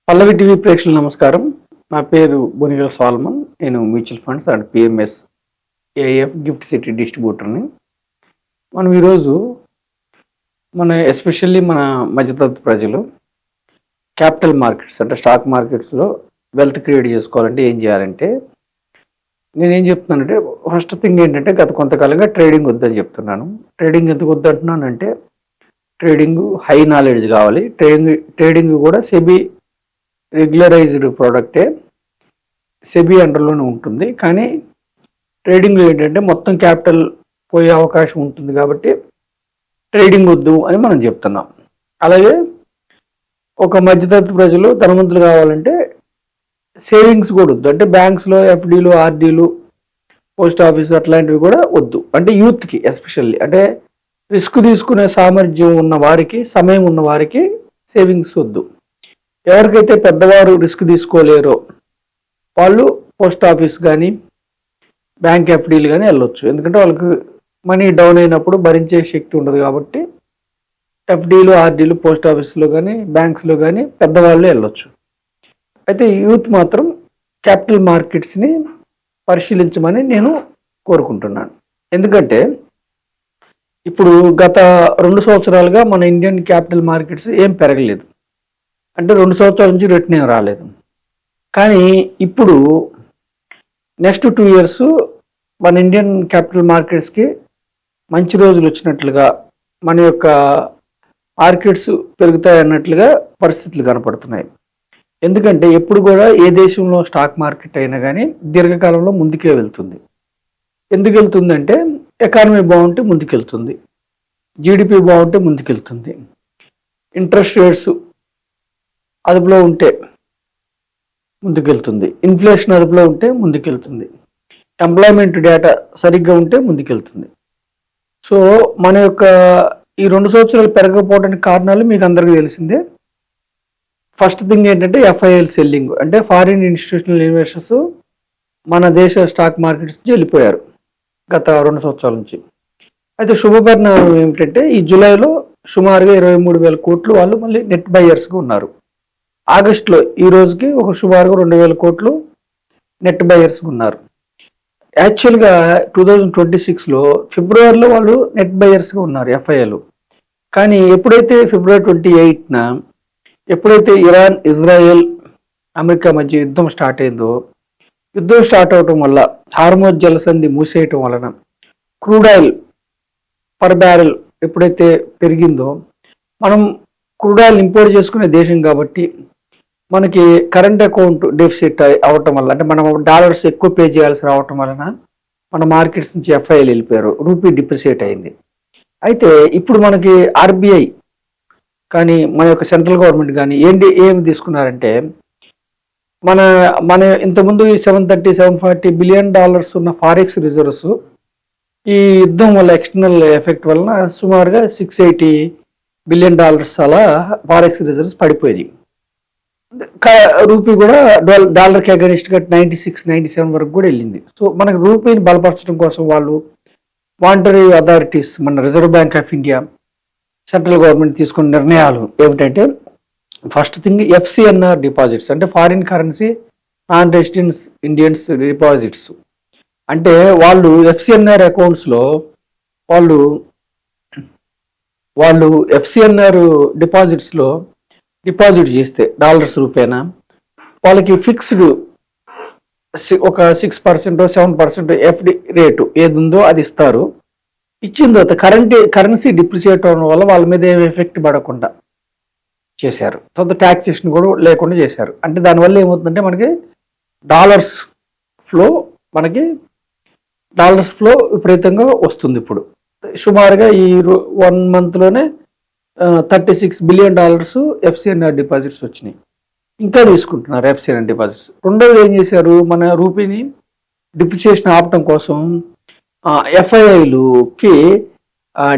పల్లవి TV ప్రేక్షకులకు నమస్కారం. నా పేరు బొనిగల సాల్మన్. నేను mutual funds and PMS AF GIFT City డిస్ట్రిబ్యూటర్ని. మనం ఈరోజు ఎస్పెషల్లీ మన మధ్యతరగతి ప్రజలు క్యాపిటల్ మార్కెట్స్ అంటే స్టాక్ మార్కెట్స్లో వెల్త్ క్రియేట్ చేసుకోవాలంటే ఏం చేయాలంటే, నేనేం చెప్తున్నానంటే ఫస్ట్ థింగ్ ఏంటంటే గత కొంతకాలంగా ట్రేడింగ్ వద్దని చెప్తున్నాను. ట్రేడింగ్ ఎందుకు వద్దంటున్నానంటే, ట్రేడింగ్ హై నాలెడ్జ్ కావాలి. ట్రేడింగ్ కూడా సెబీ రెగ్యులరైజ్డ్ ప్రోడక్టే, సెబీ అండర్లోనే ఉంటుంది. కానీ ట్రేడింగ్లో ఏంటంటే మొత్తం క్యాపిటల్ పోయే అవకాశం ఉంటుంది కాబట్టి ట్రేడింగ్ వద్దు అని మనం చెప్తున్నాం. అలాగే ఒక మధ్యతరగతి ప్రజలు ధనవంతులు కావాలంటే సేవింగ్స్ కూడా వద్దు. అంటే బ్యాంక్స్లో ఎఫ్డీలు, ఆర్డీలు, పోస్ట్ ఆఫీస్ అట్లాంటివి కూడా వద్దు. అంటే యూత్కి ఎస్పెషల్లీ, అంటే రిస్క్ తీసుకునే సామర్థ్యం ఉన్న వారికి, సమయం ఉన్న వారికి సేవింగ్స్ వద్దు. ఎవరికైతే పెద్దవారు రిస్క్ తీసుకోలేరో వాళ్ళు పోస్ట్ ఆఫీస్ కానీ బ్యాంక్ ఎఫ్డీలు కానీ వెళ్ళొచ్చు. ఎందుకంటే వాళ్ళకి మనీ డౌన్ అయినప్పుడు భరించే శక్తి ఉండదు కాబట్టి ఎఫ్డీలు, ఆర్డీలు, పోస్ట్ ఆఫీస్లో కానీ బ్యాంక్స్లో కానీ పెద్దవాళ్ళు వెళ్ళొచ్చు. అయితే యూత్ మాత్రం క్యాపిటల్ మార్కెట్స్ని పరిశీలించమని నేను కోరుకుంటున్నాను. ఎందుకంటే ఇప్పుడు గత 2 సంవత్సరాలుగా మన ఇండియన్ క్యాపిటల్ మార్కెట్స్ ఏం పెరగలేదు. అంటే 2 సంవత్సరాల నుంచి రిటర్న్ ఏం రాలేదు. కానీ ఇప్పుడు నెక్స్ట్ 2 ఇయర్స్ మన ఇండియన్ క్యాపిటల్ మార్కెట్స్కి మంచి రోజులు వచ్చినట్లుగా, మన యొక్క మార్కెట్స్ పెరుగుతాయి అన్నట్లుగా పరిస్థితులు కనపడుతున్నాయి. ఎందుకంటే ఎప్పుడు కూడా ఏ దేశంలో స్టాక్ మార్కెట్ అయినా కానీ దీర్ఘకాలంలో ముందుకే వెళ్తుంది. ఎందుకు వెళ్తుందంటే ఎకానమీ బాగుంటే ముందుకెళ్తుంది, జీడిపి బాగుంటే ముందుకెళ్తుంది, ఇంట్రెస్ట్ రేట్స్ అదుపులో ఉంటే ముందుకెళ్తుంది, ఇన్ఫ్లేషన్ అదుపులో ఉంటే ముందుకెళ్తుంది, ఎంప్లాయ్మెంట్ డేటా సరిగ్గా ఉంటే ముందుకెళ్తుంది. సో మన యొక్క ఈ 2 సంవత్సరాలు పెరగకపోవడానికి కారణాలు మీకు అందరికీ తెలిసిందే. ఫస్ట్ థింగ్ ఏంటంటే ఎఫ్ఐఎల్ సెల్లింగ్, అంటే ఫారిన్ ఇన్స్టిట్యూషనల్ ఇన్వెస్టర్స్ మన దేశ స్టాక్ మార్కెట్స్ నుంచి వెళ్ళిపోయారు గత 2 సంవత్సరాల నుంచి. అయితే శుభపరిణామం ఏమిటంటే ఈ జూలైలో సుమారుగా 23,000 కోట్లు వాళ్ళు మళ్ళీ నెట్ బయర్స్గా ఉన్నారు. ఆగస్టులో ఈ రోజుకి ఒక సుమారుగా 2,000 కోట్లు నెట్ బయర్స్గా ఉన్నారు. యాక్చువల్గా 2026లో ఫిబ్రవరిలో వాళ్ళు నెట్ బయర్స్గా ఉన్నారు ఎఫ్ఐఎల్. కానీ ఎప్పుడైతే ఫిబ్రవరి 28న ఎప్పుడైతే ఇరాన్, ఇజ్రాయెల్, అమెరికా మధ్య యుద్ధం స్టార్ట్ అయిందో, యుద్ధం స్టార్ట్ అవటం వల్ల హార్మోజ్ జలసంధి మూసేయటం వలన క్రూడ్ ఆయిల్ పర్ బ్యారెల్ ఎప్పుడైతే పెరిగిందో, మనం క్రూడ్ ఆయిల్ ఇంపోర్ట్ చేసుకునే దేశం కాబట్టి మనకి కరెంట్ అకౌంట్ డెఫిసిట్ అవటం వల్ల, అంటే మనం డాలర్స్ ఎక్కువ పే చేయాల్సి రావటం వలన మన మార్కెట్స్ నుంచి ఎఫ్ఐఎల్ వెళ్ళిపోయారు, రూపీ డిప్రిసియేట్ అయింది. అయితే ఇప్పుడు మనకి ఆర్బీఐ కానీ మన యొక్క సెంట్రల్ గవర్నమెంట్ కానీ ఏమి తీసుకున్నారంటే, మన మన ఇంతకుముందు ఈ $740 బిలియన్ ఉన్న ఫారెక్స్ రిజర్వ్స్ ఈ యుద్ధం వల్ల ఎక్స్టర్నల్ ఎఫెక్ట్ వలన సుమారుగా $680 బిలియన్ అలా ఫారెక్స్ రిజర్వ్స్ పడిపోయింది. రూపీ కూడా డాలర్కి అగెనిస్ట్గా 96-97 వరకు కూడా వెళ్ళింది. సో మనకు రూపీని బలపరచడం కోసం వాళ్ళు మానిటరీ అథారిటీస్, మన reserve bank of India, central government తీసుకున్న నిర్ణయాలు ఏమిటంటే, ఫస్ట్ థింగ్ ఎఫ్సిఎన్ఆర్ డిపాజిట్స్, అంటే foreign currency non residence Indians deposits. అంటే వాళ్ళు ఎఫ్సిఎన్ఆర్ అకౌంట్స్లో వాళ్ళు ఎఫ్సిఎన్ఆర్ డిపాజిట్స్లో డిపాజిట్ చేస్తే డాలర్స్ రూపేనా వాళ్ళకి ఫిక్స్డ్ ఒక 6% 7% ఎఫ్డి రేటు ఏది ఉందో అది ఇస్తారు. ఇచ్చిన తర్వాత కరెన్సీ డిప్రిసియేట్ అవడం వల్ల వాళ్ళ మీద ఏమి ఎఫెక్ట్ పడకుండా చేశారు. తర్వాత ట్యాక్సేషన్ కూడా లేకుండా చేశారు. అంటే దానివల్ల ఏమవుతుందంటే మనకి డాలర్స్ ఫ్లో విపరీతంగా వస్తుంది. ఇప్పుడు సుమారుగా ఈ 1 మంత్లోనే $36 బిలియన్ ఎఫ్సిఎన్ఆర్ డిపాజిట్స్ వచ్చినాయి. ఇంకా తీసుకుంటున్నారు ఎఫ్సిఎన్ఆర్ డిపాజిట్స్. రెండోది ఏం చేశారు, మన రూపీని డిప్రిసియేషన్ ఆపటం కోసం ఎఫ్ఐఐలుకి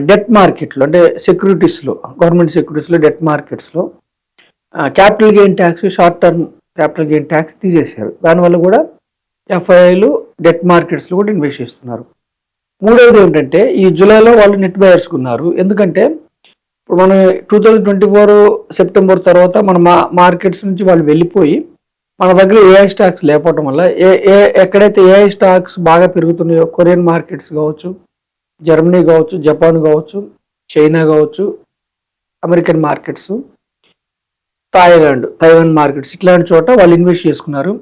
డెట్ మార్కెట్లో, అంటే సెక్యూరిటీస్లో, గవర్నమెంట్ సెక్యూరిటీస్లో, డెట్ మార్కెట్స్లో capital gain tax, short term capital gain tax తీసేశారు. దానివల్ల కూడా ఎఫ్ఐఐలు డెట్ మార్కెట్స్లో కూడా ఇన్వెస్ట్ చేస్తున్నారు. మూడవది ఏంటంటే ఈ జూలైలో వాళ్ళు నెట్ బయర్స్కున్నారు. ఎందుకంటే ఇప్పుడు మనం 2024 సెప్టెంబర్ తర్వాత మన మార్కెట్స్ నుంచి వాళ్ళు వెళ్ళిపోయి మన దగ్గర ఏఐ స్టాక్స్ లేకపోవటం వల్ల ఎక్కడైతే ఏఐ స్టాక్స్ బాగా పెరుగుతున్నాయో కొరియన్ మార్కెట్స్ కావచ్చు, జర్మనీ కావచ్చు, జపాన్ కావచ్చు, చైనా కావచ్చు, అమెరికన్ మార్కెట్స్, తైవాన్ మార్కెట్స్ ఇట్లాంటి చోట వాళ్ళు ఇన్వెస్ట్ చేసుకున్నారు.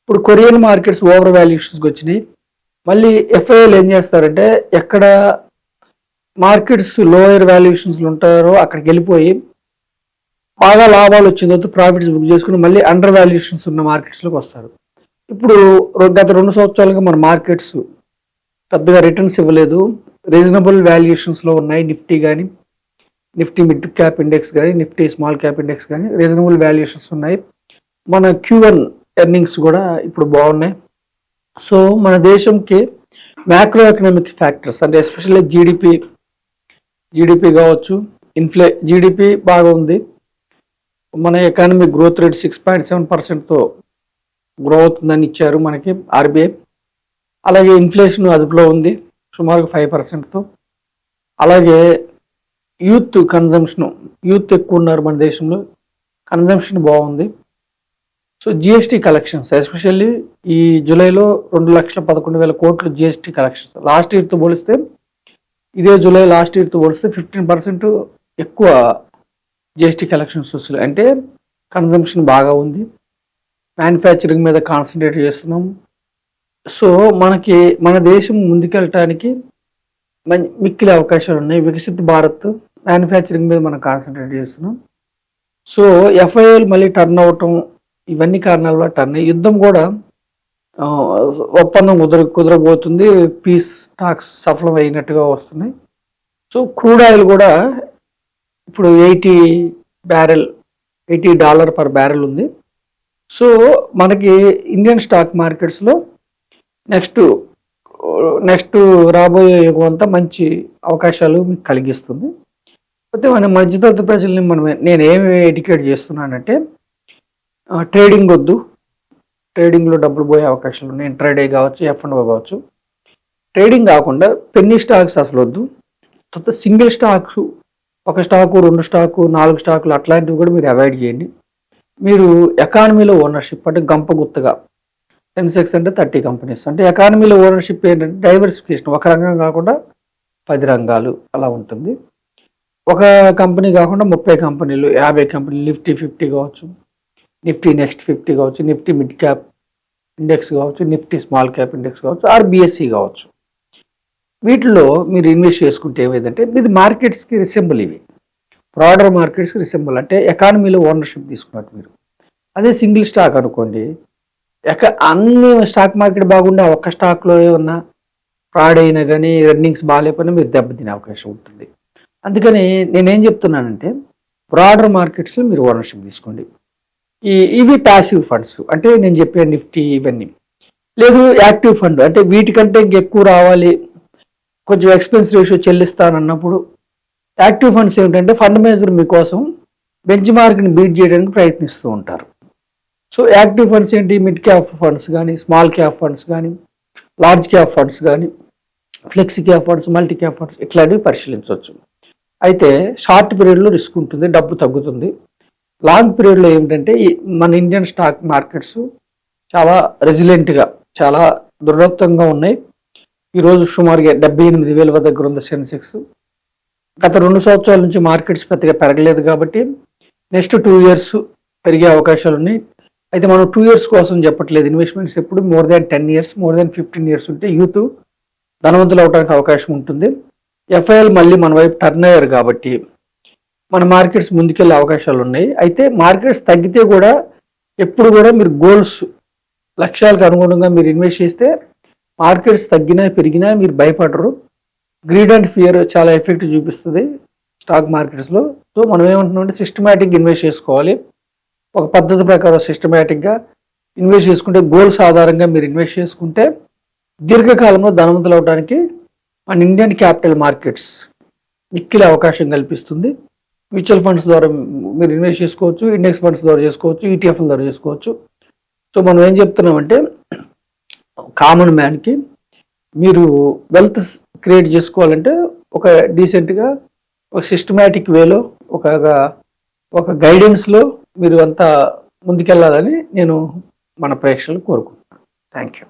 ఇప్పుడు కొరియన్ మార్కెట్స్ ఓవర్ వాల్యుయేషన్స్కి వచ్చినాయి. మళ్ళీ ఎఫ్ఐఎల్ ఏం చేస్తారంటే ఎక్కడ మార్కెట్స్ లోయర్ వాల్యుయేషన్స్లో ఉంటారో అక్కడికి వెళ్ళిపోయి బాగా లాభాలు వచ్చిన తర్వాత ప్రాఫిట్స్ బుక్ చేసుకుని మళ్ళీ అండర్ వాల్యుయేషన్స్ ఉన్న మార్కెట్స్లోకి వస్తారు. ఇప్పుడు గత 2 సంవత్సరాలుగా మన మార్కెట్స్ పెద్దగా రిటర్న్స్ ఇవ్వలేదు. రీజనబుల్ వాల్యుయేషన్స్లో ఉన్నాయి. నిఫ్టీ మిడ్ క్యాప్ ఇండెక్స్ కానీ, నిఫ్టీ స్మాల్ క్యాప్ ఇండెక్స్ కానీ రీజనబుల్ వాల్యుయేషన్స్ ఉన్నాయి. మన Q1 ఎర్నింగ్స్ కూడా ఇప్పుడు బాగున్నాయి. సో మన దేశంకి మ్యాక్రో ఎకనామిక్ ఫ్యాక్టర్స్ అంటే ఎస్పెషల్లీ జీడిపి కావచ్చు, జీడిపి బాగా ఉంది. మన ఎకానమిక్ గ్రోత్ రేట్ 6.7%తో గ్రో అవుతుందని ఇచ్చారు మనకి ఆర్బీఐ. అలాగే ఇన్ఫ్లేషన్ అదుపులో ఉంది సుమారుగా 5%తో. అలాగే యూత్ ఎక్కువ ఉన్నారు మన దేశంలో, కన్జంప్షన్ బాగుంది. సో జిఎస్టీ కలెక్షన్స్ ఎస్పెషల్లీ ఈ జూలైలో 2,11,000 కోట్లు జిఎస్టీ కలెక్షన్స్. లాస్ట్ ఇయర్తో పోలిస్తే ఇదే జూలై లాస్ట్ ఇయర్తో పోలిస్తే 15% ఎక్కువ జిఎస్టీ కలెక్షన్స్ వస్తున్నాయి. అంటే కన్జంప్షన్ బాగా ఉంది. మ్యానుఫ్యాక్చరింగ్ మీద కాన్సన్ట్రేట్ చేస్తున్నాం. సో మన దేశం ముందుకెళ్ళటానికి మిక్కిలి అవకాశాలు ఉన్నాయి. వికసిత్ భారత్ మ్యానుఫ్యాక్చరింగ్ మీద మనం కాన్సన్ట్రేట్ చేస్తున్నాం. సో ఎఫ్ఐఎల్ మళ్ళీ టర్న్ అవటం ఇవన్నీ కారణాల వల్ల టర్న్ అయ్యి యుద్ధం కూడా ఒప్పందం కుదరబోతుంది. పీస్ టాక్స్ సఫలం అయినట్టుగా వస్తున్నాయి. సో క్రూడ్ ఆయిల్ కూడా ఇప్పుడు $80 పర్ బ్యారెల్ ఉంది. సో మనకి ఇండియన్ స్టాక్ మార్కెట్స్లో నెక్స్ట్ రాబోయే యుగం అంతా మంచి అవకాశాలు మీకు కలిగిస్తుంది. అయితే మన మధ్యతరగతి ప్రజల్ని నేను ఏమి ఎడ్యుకేట్ చేస్తున్నానంటే ట్రేడింగ్ వద్దు, ట్రేడింగ్లో డబ్బులు పోయే అవకాశాలు ఉన్నాయి. ఇంట్రాడే కావచ్చు, F&O కావచ్చు. ట్రేడింగ్ కాకుండా పెన్నీ స్టాక్స్ అసలు వద్దు. తర్వాత సింగిల్ స్టాక్స్, 1 స్టాకు, 2 స్టాకు, 4 స్టాకులు అట్లాంటివి కూడా మీరు అవాయిడ్ చేయండి. మీరు ఎకానమీలో ఓనర్షిప్ అంటే గంపగుత్తగా సెన్సెక్స్ అంటే 30 కంపెనీస్ అంటే ఎకానమీలో ఓనర్షిప్ ఏంటంటే డైవర్సిఫికేషన్, ఒక రంగం కాకుండా 10 రంగాలు అలా ఉంటుంది. ఒక కంపెనీ కాకుండా 30 కంపెనీలు, 50 కంపెనీలు, నిఫ్టీ 50 కావచ్చు, నిఫ్టీ నెక్స్ట్ 50 కావచ్చు, నిఫ్టీ మిడ్ క్యాప్ ఇండెక్స్ కావచ్చు, నిఫ్టీ స్మాల్ క్యాప్ ఇండెక్స్ కావచ్చు, ఆర్బిఎస్సి కావచ్చు. వీటిలో మీరు ఇన్వెస్ట్ చేసుకుంటే ఏమైందంటే ఇది మార్కెట్స్కి రిసెంబుల్, ఇవి బ్రాడర్ మార్కెట్స్కి రిసెంబుల్ అంటే ఎకానమీలో ఓనర్షిప్ తీసుకున్నట్టు. మీరు అదే సింగిల్ స్టాక్ అనుకోండి, అన్ని స్టాక్ మార్కెట్ బాగుండే ఒక్క స్టాక్లో ఏమన్నా ఫ్రాడ్ అయినా కానీ ఎర్నింగ్స్ బాగాలేకపోయినా మీరు దెబ్బతినే అవకాశం ఉంటుంది. అందుకని నేనేం చెప్తున్నానంటే బ్రాడర్ మార్కెట్స్లో మీరు ఓనర్షిప్ తీసుకోండి. ఇవి ప్యాసివ్ ఫండ్స్ అంటే నేను చెప్పే నిఫ్టీ ఇవన్నీ. లేదు యాక్టివ్ ఫండ్ అంటే వీటికంటే ఎక్కువ రావాలి, కొంచెం ఎక్స్పెన్స్ రేషియో చెల్లిస్తానన్నప్పుడు యాక్టివ్ ఫండ్స్ ఏమిటంటే ఫండ్ మేనేజర్ మీకోసం బెంచ్ మార్క్ని బీట్ చేయడానికి ప్రయత్నిస్తూ ఉంటారు. సో యాక్టివ్ ఫండ్స్ ఏంటి, మిడ్ క్యాప్ ఫండ్స్ కానీ, స్మాల్ క్యాప్ ఫండ్స్ కానీ, లార్జ్ క్యాప్ ఫండ్స్ కానీ, flexi cap funds, multi cap funds ఇట్లాంటివి పరిశీలించవచ్చు. అయితే షార్ట్ పీరియడ్లో రిస్క్ ఉంటుంది, డబ్బు తగ్గుతుంది. లాంగ్ పీరియడ్లో ఏమిటంటే మన ఇండియన్ స్టాక్ మార్కెట్స్ చాలా రెసిలెంట్గా, చాలా దృఢత్వంగా ఉన్నాయి. ఈరోజు సుమారుగా 78,000 దగ్గర ఉంది సెన్సెక్స్. గత 2 సంవత్సరాల నుంచి మార్కెట్స్ పెద్దగా పెరగలేదు కాబట్టి నెక్స్ట్ 2 years పెరిగే అవకాశాలు ఉన్నాయి. అయితే మనం 2 years కోసం చెప్పట్లేదు. ఇన్వెస్ట్మెంట్స్ ఎప్పుడు more than 10 years, more than 15 years ఉంటే యూత్ ధనవంతులు అవడానికి అవకాశం ఉంటుంది. ఎఫ్ఐఎల్ మళ్ళీ మన వైపు టర్న్ అయ్యారు కాబట్టి మన మార్కెట్స్ ముందుకెళ్ళే అవకాశాలు ఉన్నాయి. అయితే మార్కెట్స్ తగ్గితే కూడా ఎప్పుడు కూడా మీరు గోల్స్, లక్ష్యాలకు అనుగుణంగా మీరు ఇన్వెస్ట్ చేస్తే మార్కెట్స్ తగ్గినా పెరిగినా మీరు భయపడరు. గ్రీడ్ అండ్ ఫియర్ చాలా ఎఫెక్ట్ చూపిస్తుంది స్టాక్ మార్కెట్స్లో. సో మనం ఏమంటున్నామంటే సిస్టమేటిక్గా ఇన్వెస్ట్ చేసుకోవాలి. ఒక పద్ధతి ప్రకారం సిస్టమేటిక్గా ఇన్వెస్ట్ చేసుకుంటే, గోల్స్ ఆధారంగా మీరు ఇన్వెస్ట్ చేసుకుంటే దీర్ఘకాలంలో ధనవంతులు అవడానికి మన ఇండియన్ క్యాపిటల్ మార్కెట్స్ మిక్కిలి అవకాశం కల్పిస్తుంది. మ్యూచువల్ ఫండ్స్ ద్వారా మీరు ఇన్వెస్ట్ చేసుకోవచ్చు, ఇండెక్స్ ఫండ్స్ ద్వారా చేసుకోవచ్చు, ఈటీఎఫ్ల ద్వారా చేసుకోవచ్చు. సో మనం ఏం చెప్తున్నామంటే కామన్ మ్యాన్కి మీరు వెల్త్ క్రియేట్ చేసుకోవాలంటే ఒక డీసెంట్గా ఒక సిస్టమేటిక్ వేలో ఒక గైడెన్స్లో మీరు అంతా ముందుకెళ్ళాలని నేను మన ప్రేక్షకులు కోరుకుంటున్నాను. Thank you.